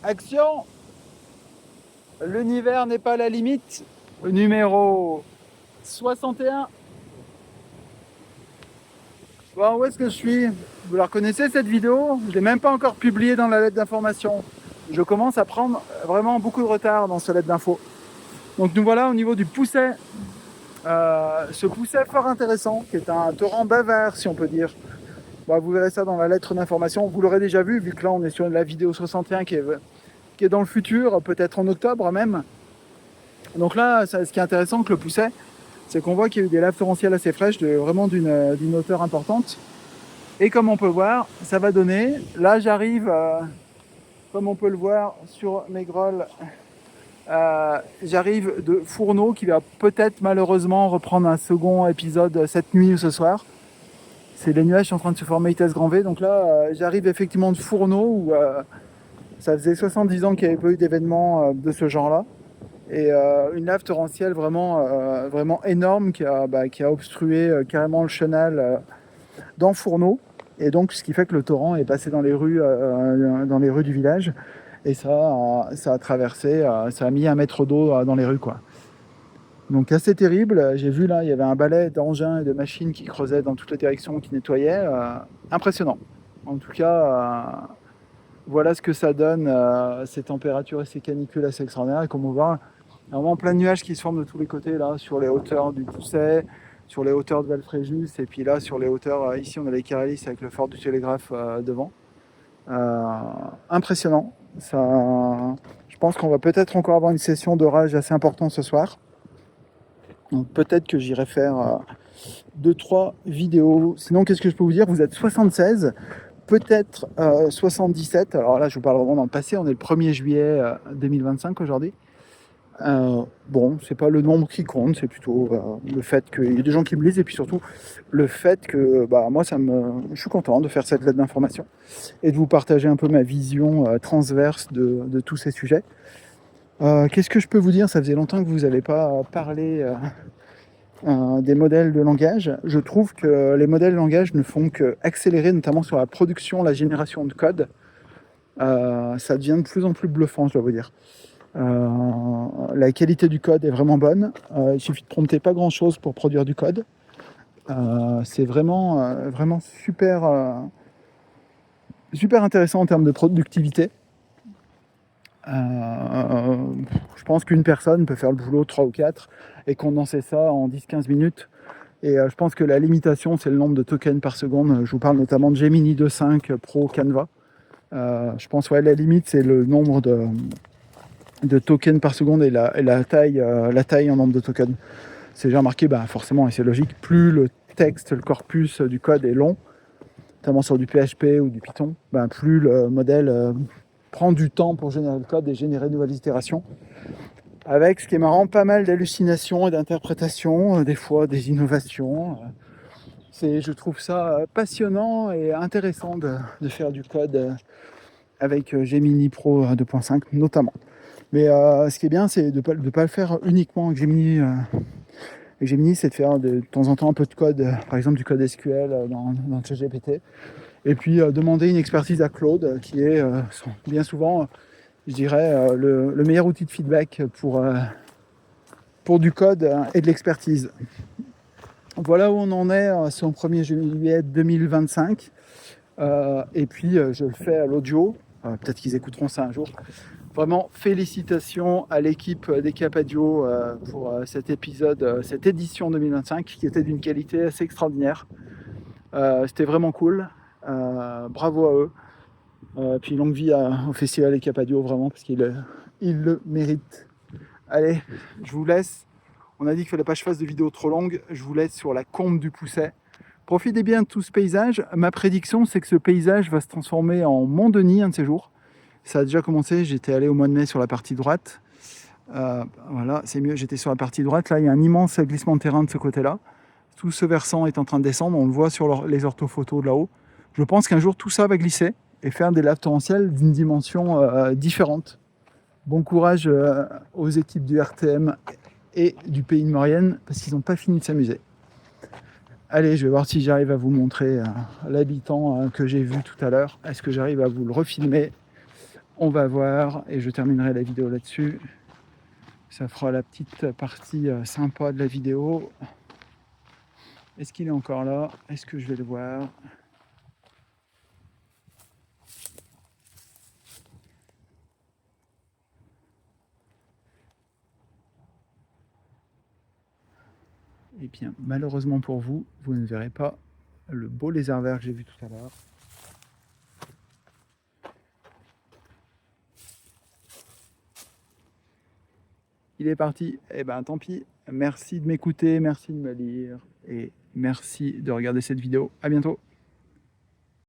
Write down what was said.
Action! L'univers n'est pas la limite. Numéro 61. Bon, où est-ce que je suis? Vous la reconnaissez cette vidéo? Je ne l'ai même pas encore publiée dans la lettre d'information. Je commence à prendre vraiment beaucoup de retard dans cette lettre d'info. Donc nous voilà au niveau du Pousset. Ce Pousset fort intéressant, qui est un torrent bavard, si on peut dire. Bon, vous verrez ça dans la lettre d'information. Vous l'aurez déjà vu, vu que là on est sur la vidéo 61 qui est dans le futur, peut-être en octobre même. Donc là, ce qui est intéressant avec le Pousset, c'est qu'on voit qu'il y a eu des laves torrentielles assez fraîches, vraiment d'une hauteur importante. Et comme on peut voir, ça va donner. Là, j'arrive, comme on peut le voir sur mes grolles, j'arrive de Fourneau qui va peut-être malheureusement reprendre un second épisode cette nuit ou ce soir. C'est les nuages qui sont en train de se former ITS grand V. Donc là, j'arrive effectivement de Fourneau où ça faisait 70 ans qu'il n'y avait pas eu d'événement de ce genre-là. Et une lave torrentielle vraiment énorme qui a obstrué carrément le chenal dans Fourneau. Et donc, ce qui fait que le torrent est passé dans les rues du village. Et ça a traversé, ça a mis 1 mètre d'eau dans les rues, quoi. Donc assez terrible. J'ai vu là, il y avait un balai d'engins et de machines qui creusaient dans toutes les directions, qui nettoyaient. Impressionnant. En tout cas, voilà ce que ça donne, ces températures et ces canicules assez extraordinaires. Et comme on voit, il y a vraiment plein de nuages qui se forment de tous les côtés, là, sur les hauteurs du Pousset, sur les hauteurs de Valfréjus, et puis là, sur les hauteurs, ici, on a les Carélis avec le fort du Télégraphe devant. Impressionnant. Je pense qu'on va peut-être encore avoir une session d'orage assez importante ce soir. Donc peut-être que j'irai faire 2-3 vidéos. Sinon, qu'est-ce que je peux vous dire? Vous êtes 76, peut-être 77. Alors là, je vous parle vraiment dans le passé. On est le 1er juillet 2025 aujourd'hui. Bon, c'est pas le nombre qui compte, c'est plutôt le fait qu'il y ait des gens qui me lisent, et puis surtout le fait que moi, je suis content de faire cette lettre d'information et de vous partager un peu ma vision transverse de tous ces sujets. Qu'est-ce que je peux vous dire? Ça faisait longtemps que vous n'avez pas parlé des modèles de langage. Je trouve que les modèles de langage ne font qu'accélérer, notamment sur la production, la génération de code. Ça devient de plus en plus bluffant, je dois vous dire. La qualité du code est vraiment bonne. Il suffit de prompter pas grand chose pour produire du code. C'est vraiment super intéressant en termes de productivité. Je pense qu'une personne peut faire le boulot 3 ou 4 et condenser ça en 10-15 minutes. Et je pense que la limitation, c'est le nombre de tokens par seconde. Je vous parle notamment de Gemini 2.5 Pro Canva. Je pense que la limite, c'est le nombre de tokens par seconde et la taille en nombre de tokens. C'est déjà remarqué, forcément, et c'est logique, plus le texte, le corpus du code est long, notamment sur du PHP ou du Python, plus le modèle prend du temps pour générer le code et générer de nouvelles itérations. Avec, ce qui est marrant, pas mal d'hallucinations et d'interprétations, des fois des innovations. Je trouve ça passionnant et intéressant de faire du code avec Gemini Pro 2.5 notamment. Mais ce qui est bien, c'est de ne pas le faire uniquement avec Gemini. Gemini, c'est de faire de temps en temps un peu de code, par exemple du code SQL dans ChatGPT. Et puis demander une expertise à Claude, qui est bien souvent, je dirais, le meilleur outil de feedback pour du code et de l'expertise. Voilà où on en est, c'est au 1er juillet 2025. Et puis je le fais à l'audio. Peut-être qu'ils écouteront ça un jour. Vraiment, félicitations à l'équipe des Capadio pour cet épisode, cette édition 2025 qui était d'une qualité assez extraordinaire. C'était vraiment cool. Bravo à eux. Puis longue vie au Festival des Capadio, vraiment, parce qu'ils le méritent. Allez, je vous laisse. On a dit qu'il ne fallait pas que je fasse de vidéos trop longues. Je vous laisse sur la combe du Pousset. Profitez bien de tout ce paysage. Ma prédiction, c'est que ce paysage va se transformer en Mont-Denis un de ces jours. Ça a déjà commencé, j'étais allé au mois de mai sur la partie droite. Voilà, c'est mieux, j'étais sur la partie droite. Là, il y a un immense glissement de terrain de ce côté-là. Tout ce versant est en train de descendre, on le voit sur les orthophotos de là-haut. Je pense qu'un jour, tout ça va glisser et faire des laves torrentielles d'une dimension différente. Bon courage aux équipes du RTM et du Pays de Maurienne, parce qu'ils n'ont pas fini de s'amuser. Allez, je vais voir si j'arrive à vous montrer l'habitant que j'ai vu tout à l'heure. Est-ce que j'arrive à vous le refilmer? On va voir, et je terminerai la vidéo là-dessus. Ça fera la petite partie sympa de la vidéo. Est-ce qu'il est encore là? Est-ce que je vais le voir? Eh bien, malheureusement pour vous, vous ne verrez pas le beau lézard vert que j'ai vu tout à l'heure. Il est parti. Eh ben, tant pis. Merci de m'écouter, merci de me lire et merci de regarder cette vidéo. À bientôt.